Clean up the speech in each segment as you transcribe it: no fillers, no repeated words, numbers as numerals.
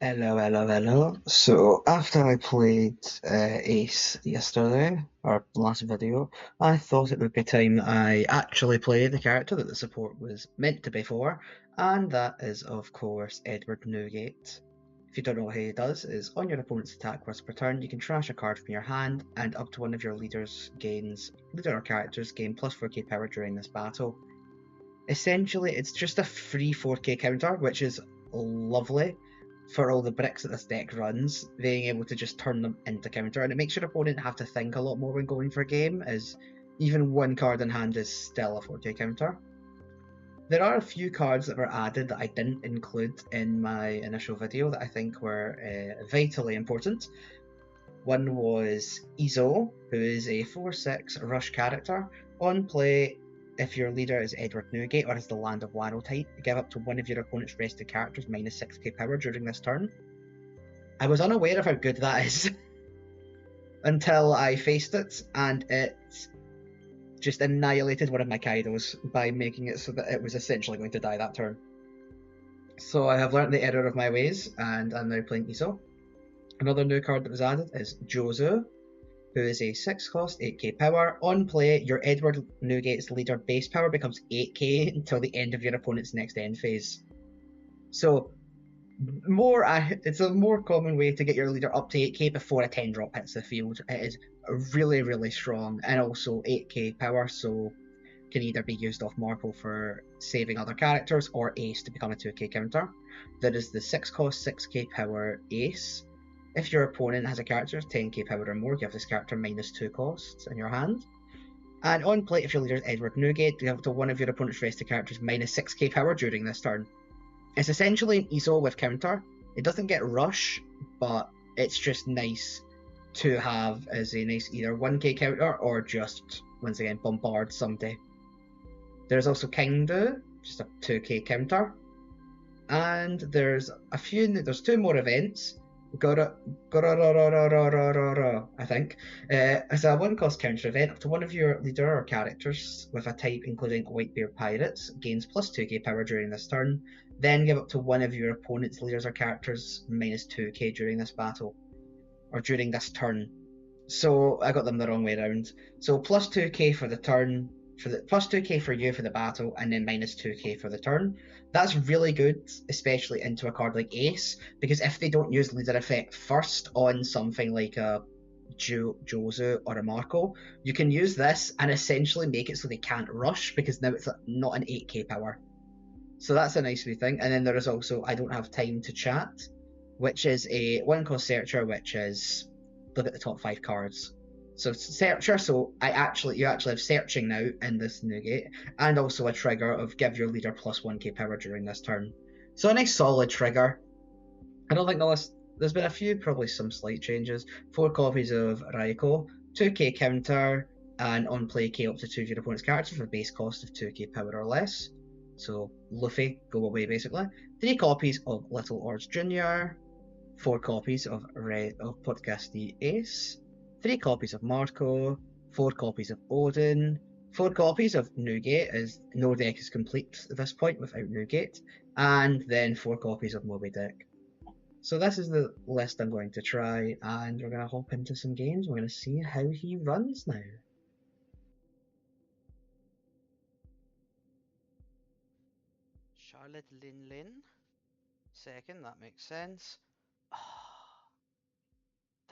Hello, hello, hello. So after I played Ace yesterday, or last video, I thought it would be time I actually play the character that the support was meant to be for, and that is of course Edward Newgate. If you don't know what he does, is on your opponent's attack once per turn, you can trash a card from your hand, and up to one of your leader or characters gain plus 4k power during this battle. Essentially, it's just a free 4k counter, which is lovely for all the bricks that this deck runs, being able to just turn them into counter, and it makes your opponent have to think a lot more when going for a game, as even one card in hand is still a 4k counter. There are a few cards that were added that I didn't include in my initial video that I think were vitally important. One was Izo, who is a 4/6 rush character. On play, if your leader is Edward Newgate or has the Land of Warrow type, give up to one of your opponent's rested characters minus 6k power during this turn. I was unaware of how good that is until I faced it, and it just annihilated one of my Kaidos by making it so that it was essentially going to die that turn. So I have learnt the error of my ways, and I'm now playing Iso. Another new card that was added is Jozu, who is a 6 cost, 8k power. On play, your Edward Newgate's leader base power becomes 8k until the end of your opponent's next end phase. So, it's a more common way to get your leader up to 8k before a 10 drop hits the field. It is really, really strong, and also 8k power, so can either be used off Marple for saving other characters or Ace to become a 2k counter. There is the 6 cost, 6k power Ace. If your opponent has a character 10k power or more, give this character minus 2 costs in your hand. And on play, if your leader is Edward Newgate, you have to one of your opponent's rested characters minus 6k power during this turn. It's essentially an ESO with counter. It doesn't get rush, but it's just nice to have as a nice either 1k counter or just, once again, bombard someday. There's also Kingdo, just a 2k counter. And there's two more events. I think. As a one cost counter event, up to one of your leader or characters with a type including Whitebeard Pirates gains plus 2k power during this turn. Then give up to one of your opponent's leaders or characters minus 2k during this battle. Or during this turn. So I got them the wrong way around. So plus 2k for the turn, for the plus 2k for you for the battle, and then minus 2k for the turn. That's really good, especially into a card like Ace, because if they don't use leader effect first on something like a Jozu or a Marco, you can use this and essentially make it so they can't rush, because now it's not an 8k power. So that's a nice wee thing. And then there is also I Don't Have Time to Chat, which is a one cost searcher, which is look at the top 5 cards. So searcher, so you actually have searching now in this Newgate, and also a trigger of give your leader plus 1k power during this turn. So a nice solid trigger. I don't think there's been a few, probably some slight changes. 4 copies of Raiko, 2k counter, and on play k up to 2 of your opponent's characters for a base cost of 2k power or less. So Luffy, go away basically. 3 copies of Little Ords Jr., 4 copies of Podcasty Ace, 3 copies of Marco, 4 copies of Odin, 4 copies of Newgate, as no deck is complete at this point without Newgate, and then 4 copies of Moby Dick. So this is the list I'm going to try, and we're going to hop into some games. We're going to see how he runs now. Charlotte Linlin, second, that makes sense.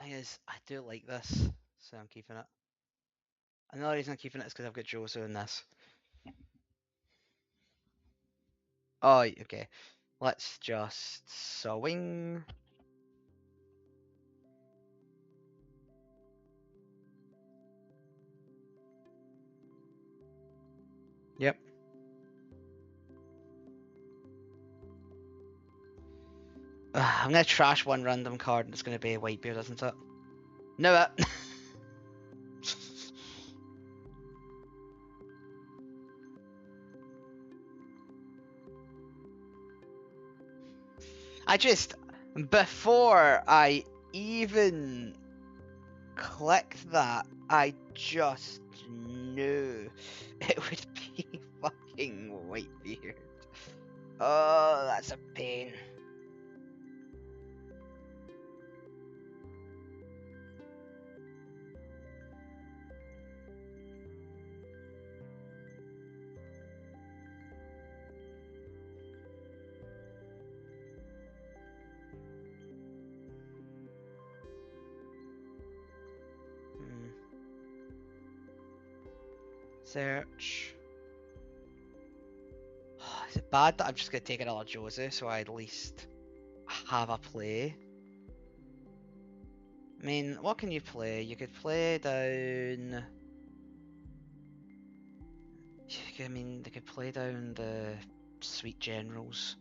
Thing is, I do like this, so I'm keeping it. Another reason I'm keeping it is because I've got Josu in this. Oh, okay. Let's just swing. Yep. I'm gonna trash one random card and it's gonna be a Whitebeard, isn't it? Knew it! Before I even clicked that, I just knew it would be fucking Whitebeard. Oh, that's a pain. Search. Is it bad that I'm just going to take another Josie so I at least have a play? I mean, what can you play? You could play down... I mean, they could play down the Sweet Generals.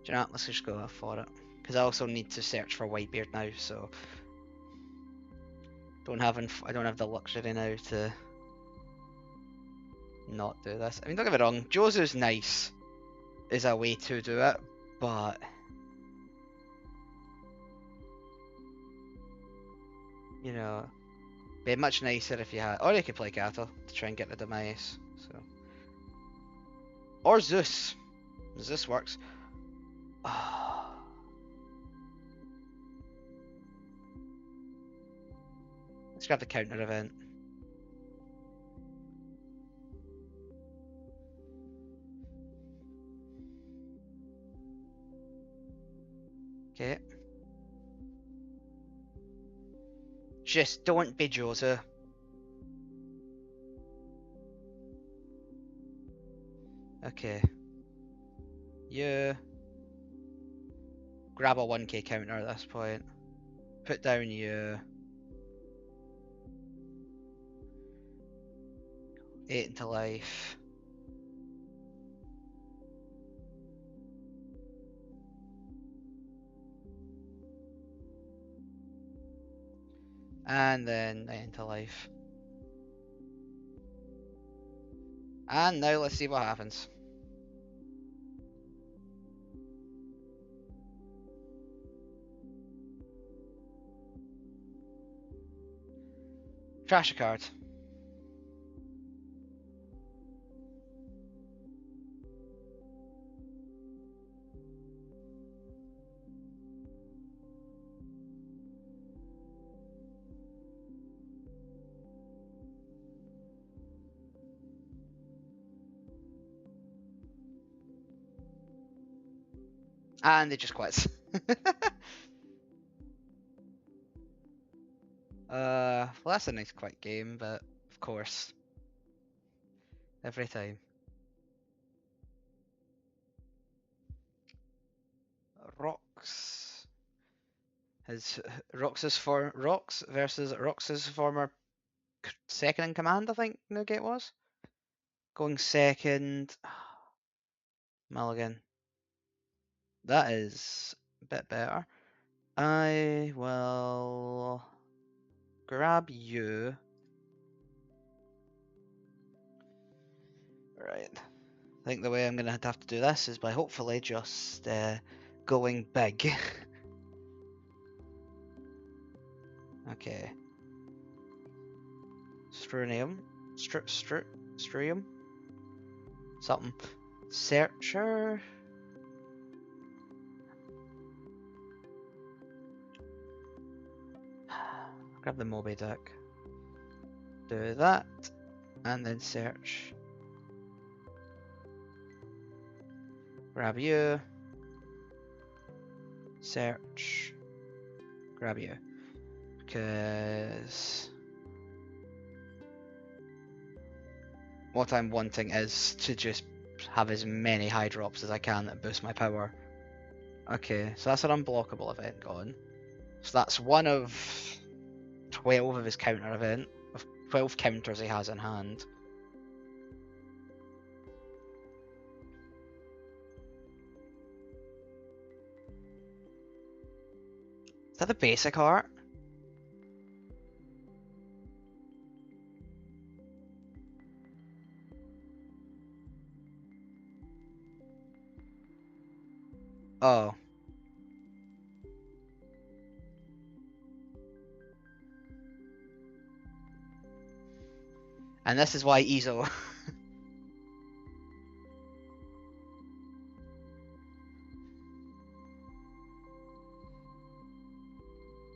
Do you know what? Let's just go for it. Because I also need to search for Whitebeard now, so... I don't have the luxury now to not do this. I mean, don't get me wrong, Josu's nice is a way to do it, but... You know, be much nicer if you had... Or you could play Cattle to try and get rid of my ace, so... Or Zeus. Zeus works. Let's grab the counter event. Okay. Just don't be Josu. Okay. You grab a 1k counter at this point. Put down you. 8 into life. And then 9 into life. And now let's see what happens. Trash a card. And it just quits. Well, that's a nice quick game, but of course, every time. Rocks. Rocks versus Rox's former second in command, I think Nugget was. Going second. Mulligan. That is a bit better. I will grab you. Right. I think the way I'm going to have to do this is by hopefully just going big. Okay. Strunium. Strium? Something. Searcher. Grab the Moby Dick. Do that. And then search. Grab you. Search. Grab you. Because what I'm wanting is to just have as many high drops as I can that boost my power. Okay, so that's an unblockable event gone. So that's one of 12 of his counter event, of 12 counters he has in hand. Is that the basic art? Oh. And this is why Ezo.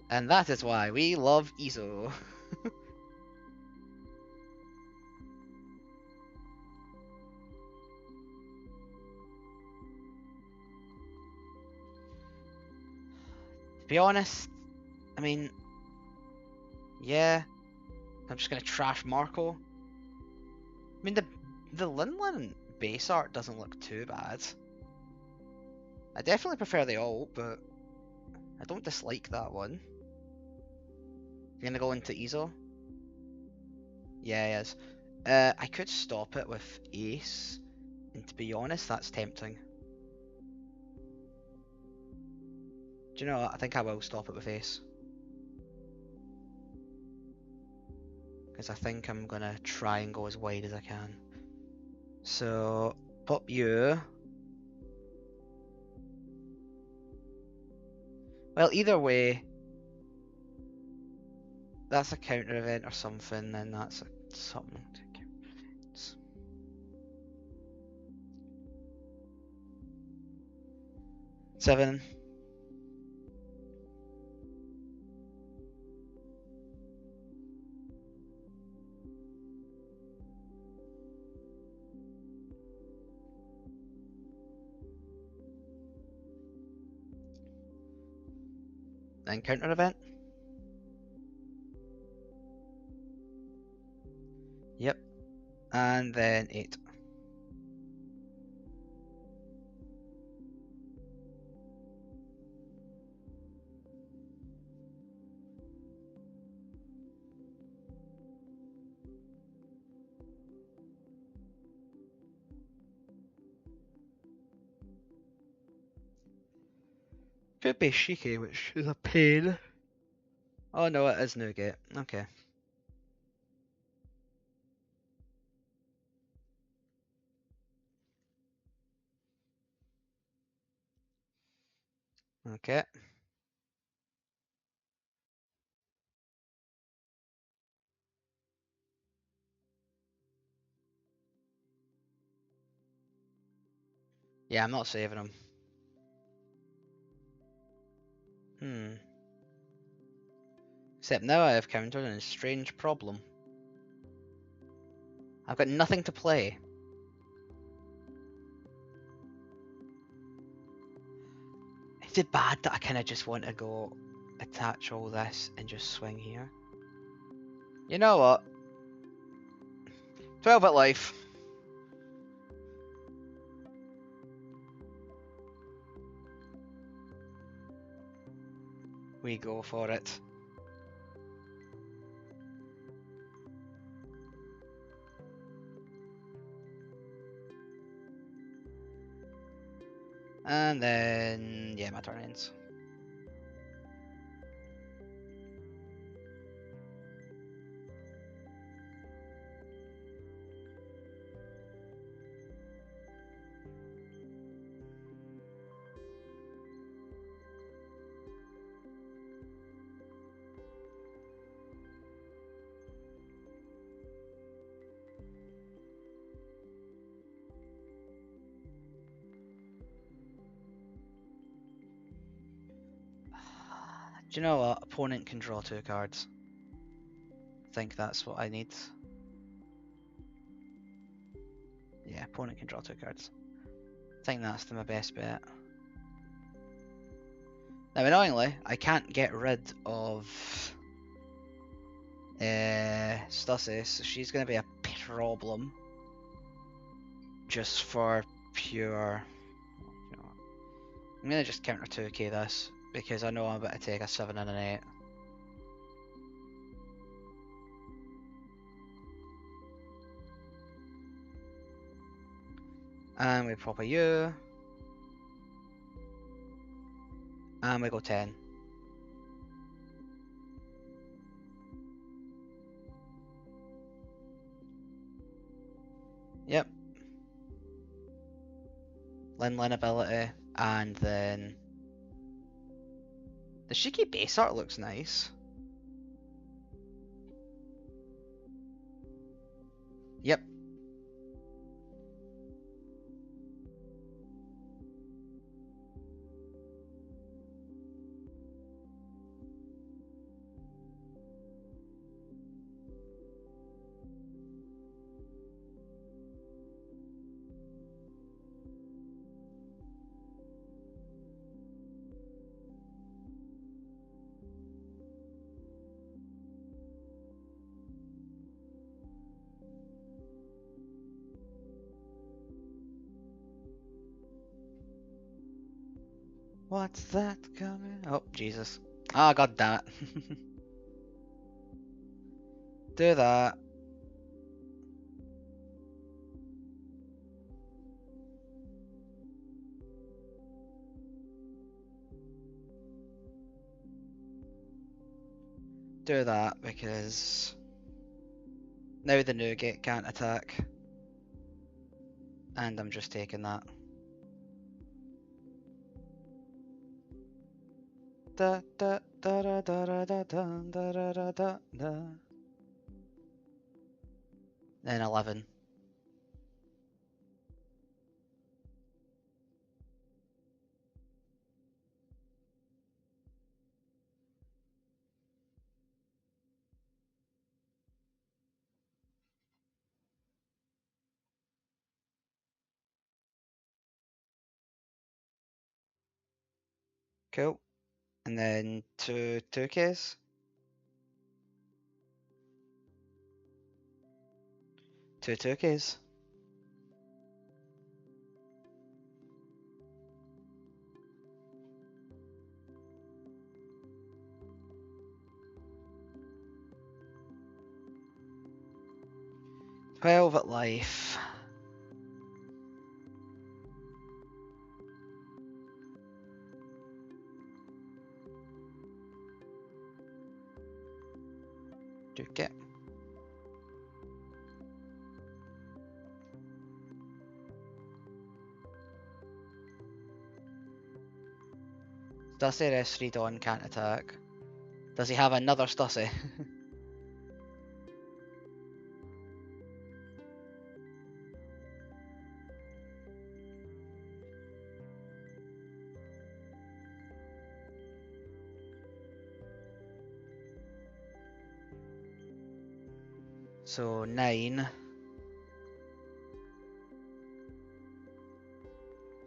And that is why we love Ezo. To be honest, I mean, yeah, I'm just gonna trash Marco. I mean, the Linlin base art doesn't look too bad. I definitely prefer the alt, but I don't dislike that one. You're gonna go into Ezo? Yeah, he is. I could stop it with Ace, and to be honest, that's tempting. Do you know what? I think I will stop it with Ace. Because I think I'm gonna try and go as wide as I can. So, pop you. Well, either way, that's a counter event or something, and that's something to count events. Seven. Then counter event. Yep. And then 8. Could be Shiki, which is a pain. Oh no, it is Nougat. Okay. Okay. Yeah, I'm not saving him. Except now I have countered a strange problem. I've got nothing to play. Is it bad that I kind of just want to go attach all this and just swing here? You know what? 12 at life. We go for it. And then, yeah, my turn ends. Do you know what? Opponent can draw 2 cards. I think that's what I need. Yeah, opponent can draw 2 cards. I think that's my best bet. Now, annoyingly, I can't get rid of Stussy, so she's going to be a problem. Just for pure... You know what? I'm going to just counter 2k this, because I know I'm about to take a 7 and an 8. And we pop a U. And we go 10. Yep. Linlin ability. And then... The Shiki base art looks nice. Yep. What's that coming? Oh, Jesus. Ah, god damn it. Do that. Do that because now the nougat can't attack. And I'm just taking that. Da da da da da da da da da da da da. Then 11. Cool. And then two 2Ks. Two 2Ks. Twelve at life. Duke it. Stussy S3 Dawn can't attack. Does he have another Stussy? So 9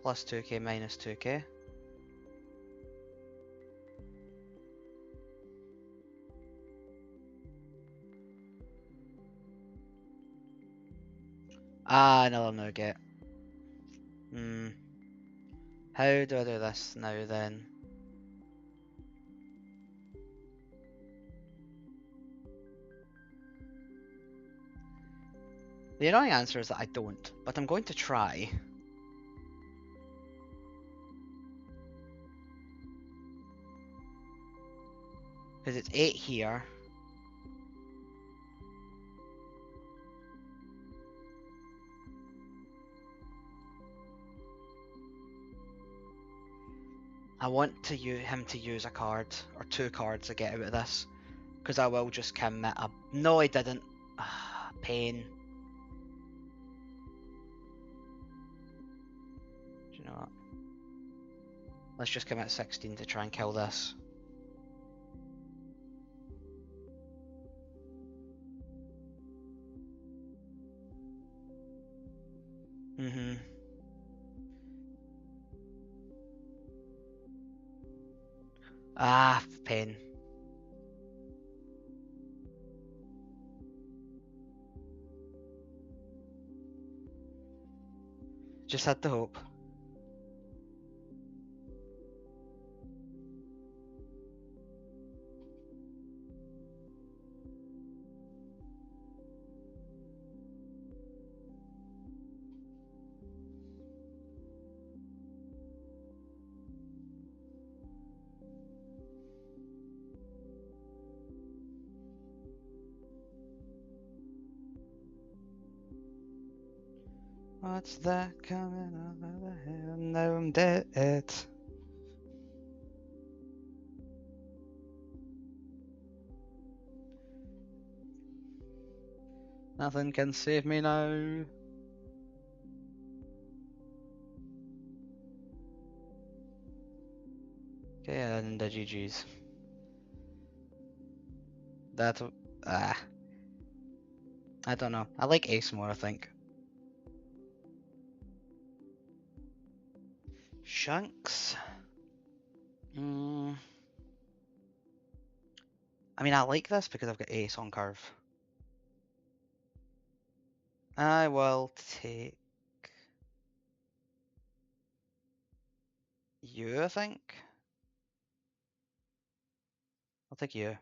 plus 2K minus 2K. Ah, another nougat. Hmm. How do I do this now then? The annoying answer is that I don't, but I'm going to try. Because it's 8 here. I want to him to use a card, or 2 cards to get out of this. Because I will just commit a... No, I didn't. Ah, pain. Do you know what? Let's just commit 16 to try and kill this. Mm-hmm. Ah, pain. Just had to hope. What's that coming over the hill? Now I'm dead. Nothing can save me now. Okay, and the GG's. That, ah, I don't know. I like Ace more, I think. Shanks. I mean, I like this because I've got Ace on curve. I will take... you, I think. I'll take you.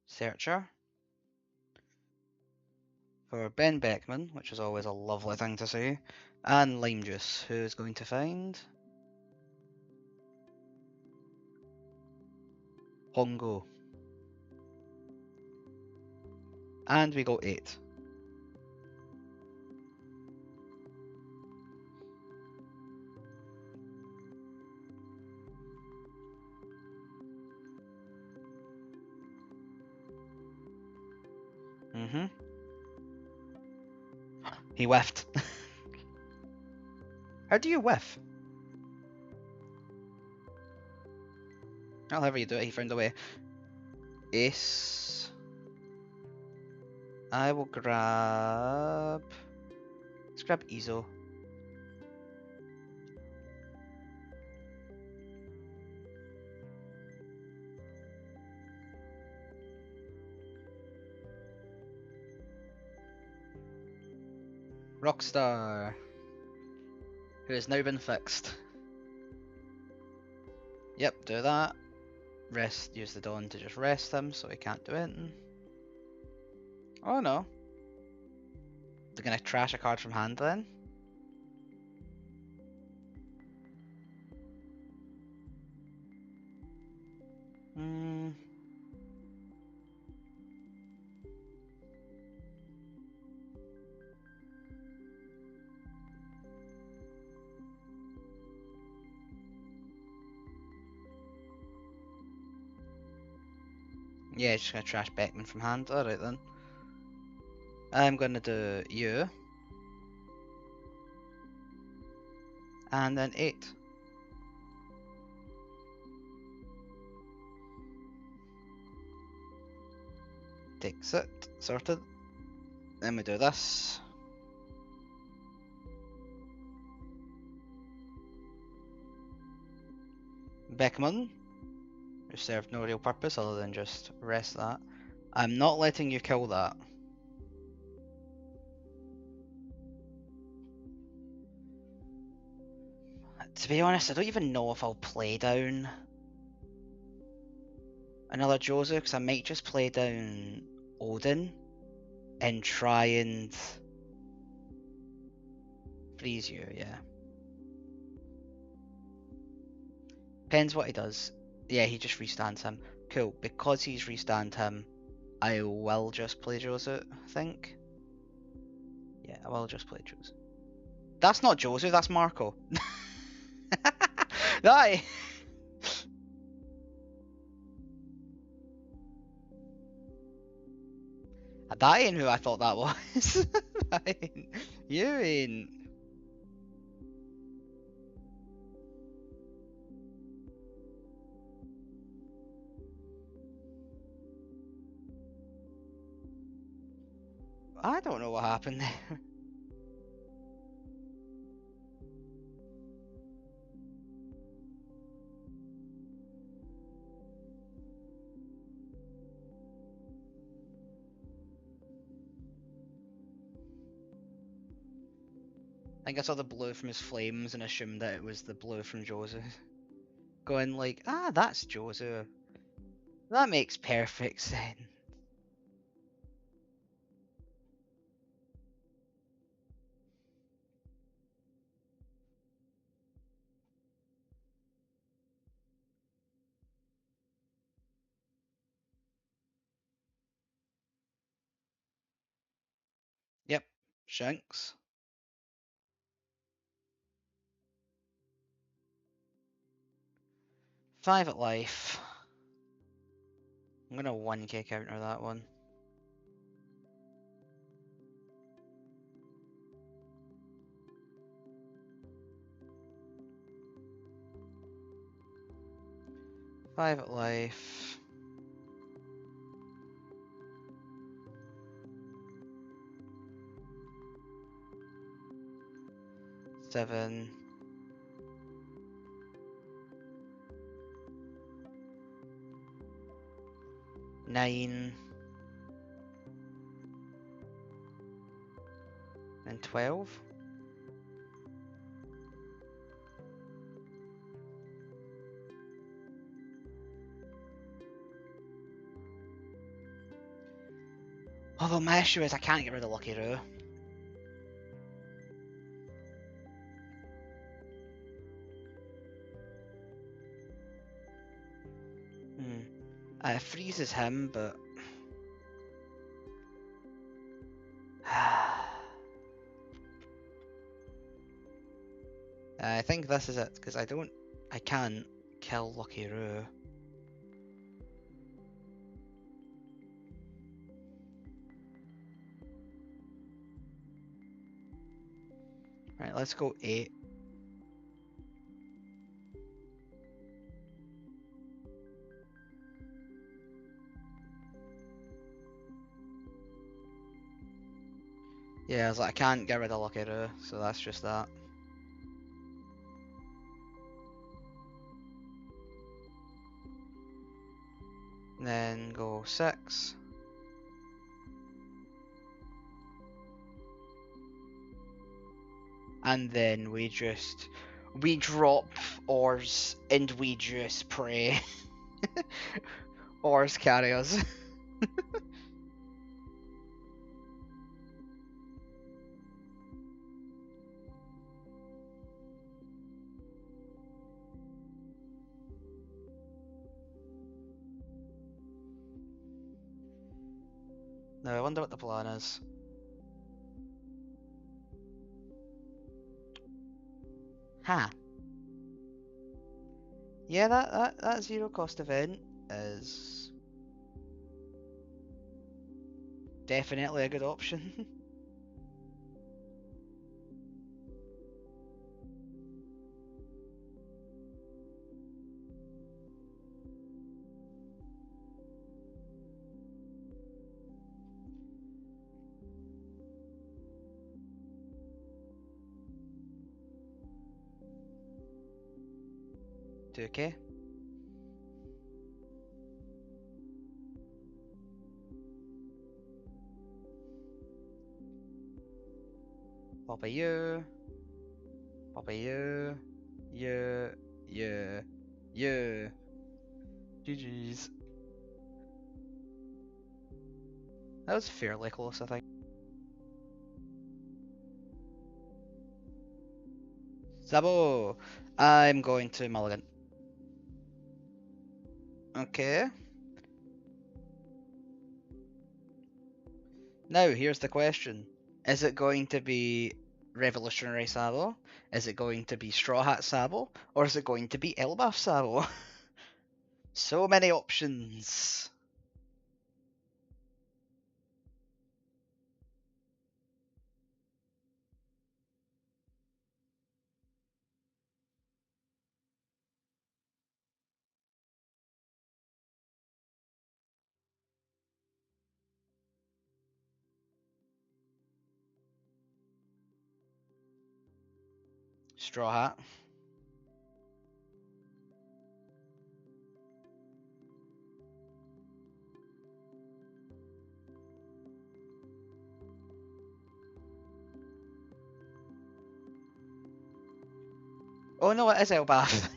Searcher. For Ben Beckman, which is always a lovely thing to say. And Lime Juice, who's going to find... Hongo. And we got 8. Mm-hmm. He whiffed. How do you whiff? However you do it, he found a way. Ace. I will grab... Let's grab Izo. Rockstar. Who has now been fixed. Yep, do that. Rest, use the Dawn to just rest him so he can't do anything. Oh no. They're gonna trash a card from hand then? Hmm. Yeah, just gonna trash Beckman from hand. Alright then. I'm gonna do you. And then 8. Takes it. Sorted. Then we do this. Beckman, who served no real purpose other than just rest that. I'm not letting you kill that. To be honest, I don't even know if I'll play down another Jozu, because I might just play down Odin and try and freeze you, yeah. Depends what he does. Yeah, he just restands him. Cool, because he's restand him, I will just play Jozu, I think. Yeah, I will just play Jozu. That's not Jozu, that's Marco. That That ain't who I thought that was. You ain't. I don't know what happened there. I think I saw the blue from his flames and assumed that it was the blue from Jozu. Going like, ah, that's Jozu. That makes perfect sense. Yep, Shanks. Five at life. I'm gonna 1k counter that one. Five at life. Seven. Nine. And 12. Although my issue is I can't get rid of Lucky Roo. It freezes him, but I think this is it, because I can't kill Lucky Roo. Right, let's go 8. Yeah, I was like, I can't get rid of Lucky Roo, so that's just that. And then go 6. And then we drop ores and we just pray. Ores carry us. Now I wonder what the plan is. Huh. Yeah, that zero cost event is definitely a good option. Okay. Papa you. Papa you. You. You. You. GG's. That was fairly close, I think. Sabo! I'm going to Mulligan. Okay. Now, here's the question. Is it going to be Revolutionary Sabo? Is it going to be Straw Hat Sabo? Or is it going to be Elbaf Sabo? So many options. Straw Hat. Oh no, it is Elbaf.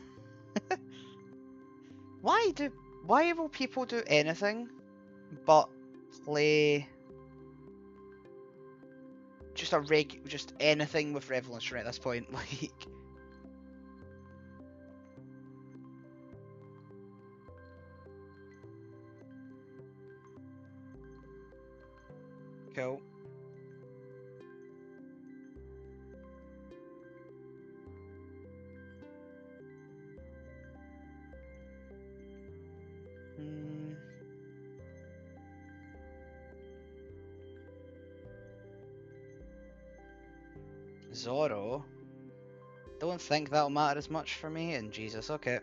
Why will people do anything but play just anything with Revolutionary at this point? Like, cool. Zoro. Don't think that'll matter as much for me, and Jesus, okay.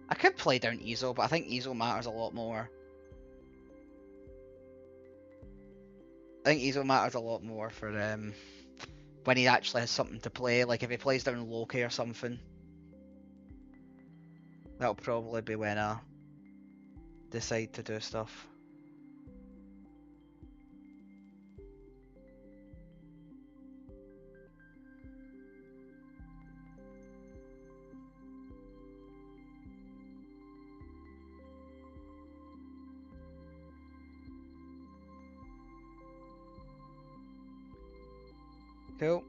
I could play down Ezo, but I think Ezo matters a lot more. I think Ezo matters a lot more for when he actually has something to play. Like if he plays down Loki or something, that'll probably be when I decide to do stuff. 'Cause Cool.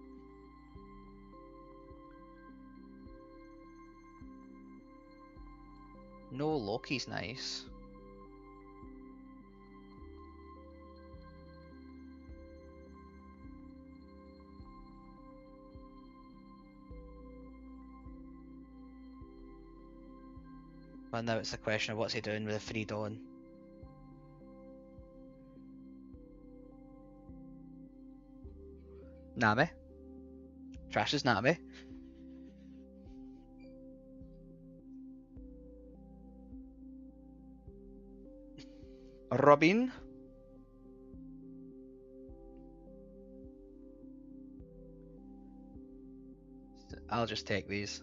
No Loki's nice. But now it's the question of what's he doing with the free Dawn. Nami. Trash is Nami. Robin. I'll just take these.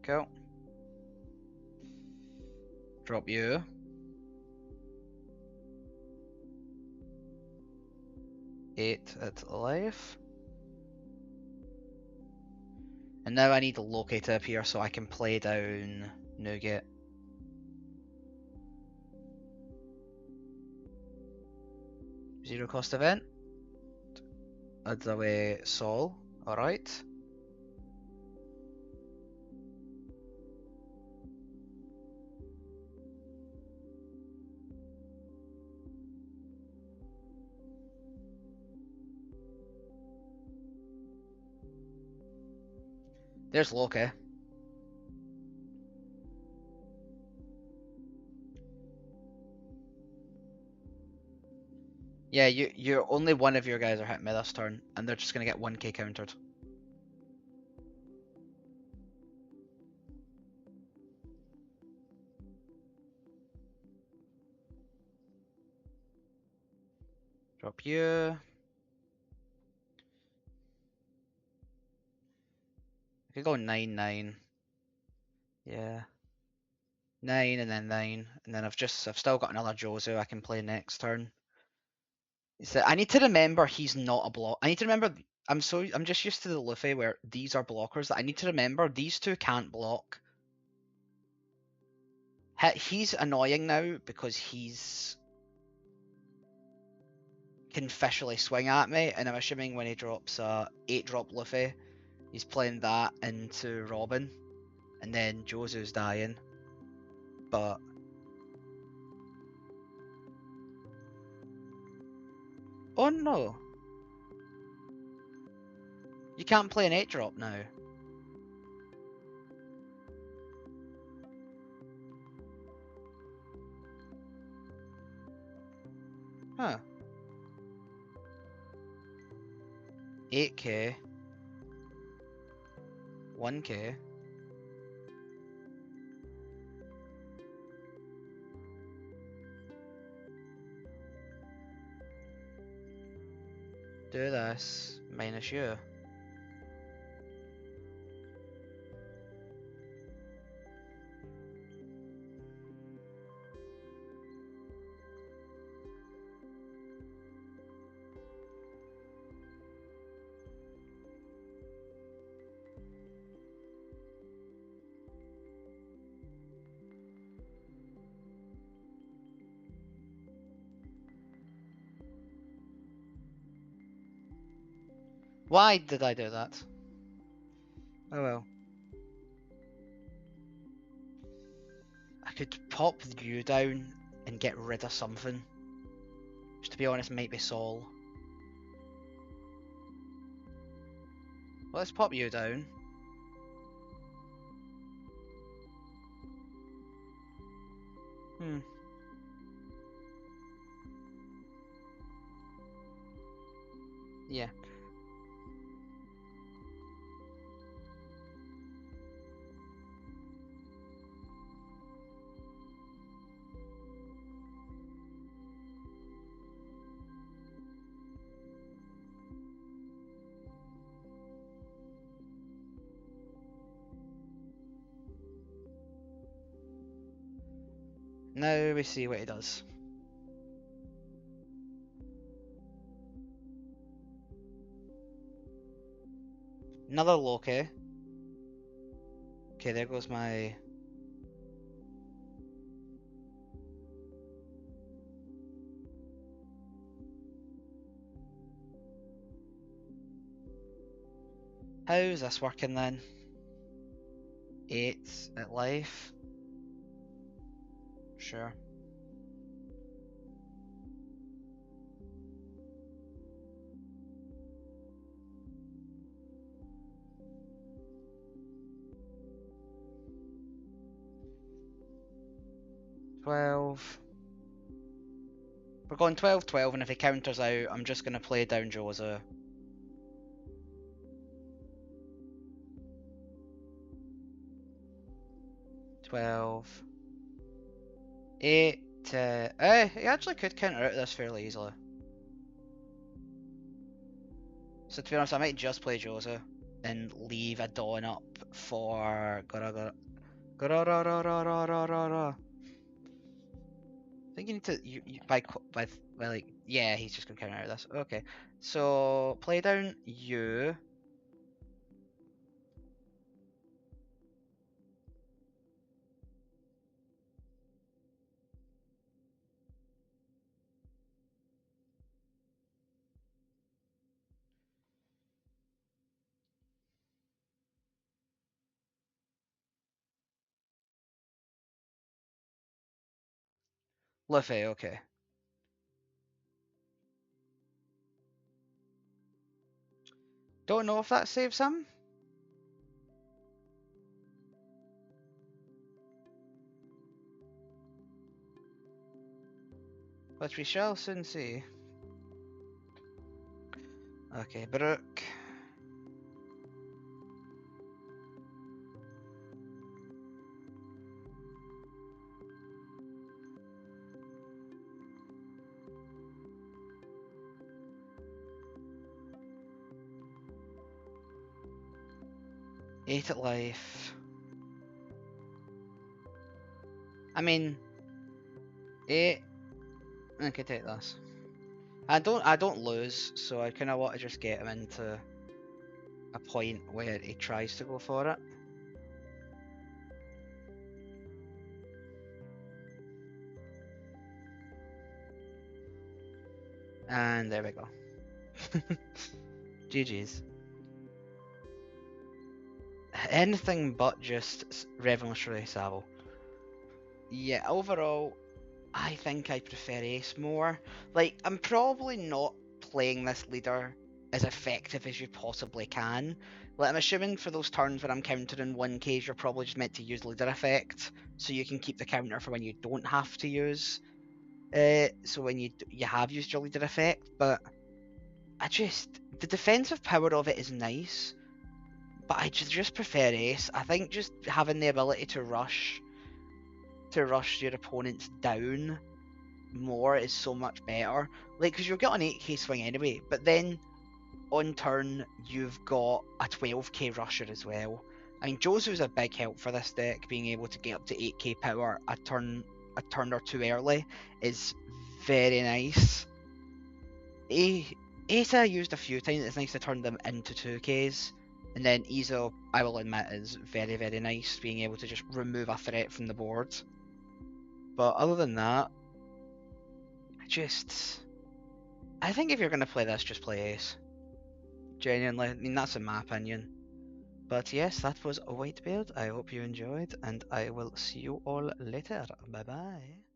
Cool. Drop you. Eight at life. And now I need Loki to appear so I can play down Nougat. Zero cost event. Adds away Sol. Alright. There's Loki. Yeah, you're only one of your guys are hitting me this turn, and they're just gonna get 1k countered. Drop you. I could go 9-9. Yeah. 9 and then 9. And then I've still got another Jozu I can play next turn. I need to remember he's not a block. I need to remember I'm just used to the Luffy where these are blockers that I need to remember these two can't block. He's annoying now because he's can officially swing at me, and I'm assuming when he drops a 8-drop Luffy, he's playing that into Robin, and then Jozu's dying. But oh no, you can't play an 8-drop now. Huh. 8k. 1k. Do this. Minus you. Why did I do that? Oh well. I could pop you down and get rid of something. Which to be honest might be Sol. Well, let's pop you down. Yeah. Now we see what he does. Another Loki. Okay, there goes my... How's this working then? 8 at life. Sure. $12. We're going 12-12, and if he counters out, I'm just going to play down Jozo. $12. 8. He actually could counter out this fairly easily. So to be honest, I might just play Jozo and leave a Dawn up for I think you need to by like, yeah, he's just gonna counter out this. Okay, so play down you. Luffy, okay. Don't know if that saves him. But we shall soon see. Okay, Brook. Eight at life. I mean, 8. I can take this. I don't lose, so I kind of want to just get him into a point where he tries to go for it. And there we go. GG's. Anything but just Revolutionary Sabo. Yeah, overall, I think I prefer Ace more. Like, I'm probably not playing this leader as effective as you possibly can. Like, I'm assuming for those turns when I'm countering 1Ks, you're probably just meant to use leader effect, so you can keep the counter for when you don't have to use. So when you have used your leader effect, but the defensive power of it is nice, but I just prefer Ace. I think just having the ability to rush your opponents down more is so much better. Like, because you'll get an 8k swing anyway, but then on turn you've got a 12k rusher as well. I mean, Josu's a big help for this deck. Being able to get up to 8k power a turn or two early is very nice. Asa used a few times. It's nice to turn them into 2Ks. And then Izo, I will admit, is very, very nice, being able to just remove a threat from the board. But other than that, I think if you're going to play this, just play Ace. Genuinely, I mean, that's in my opinion. But yes, that was Whitebeard. I hope you enjoyed, and I will see you all later. Bye bye.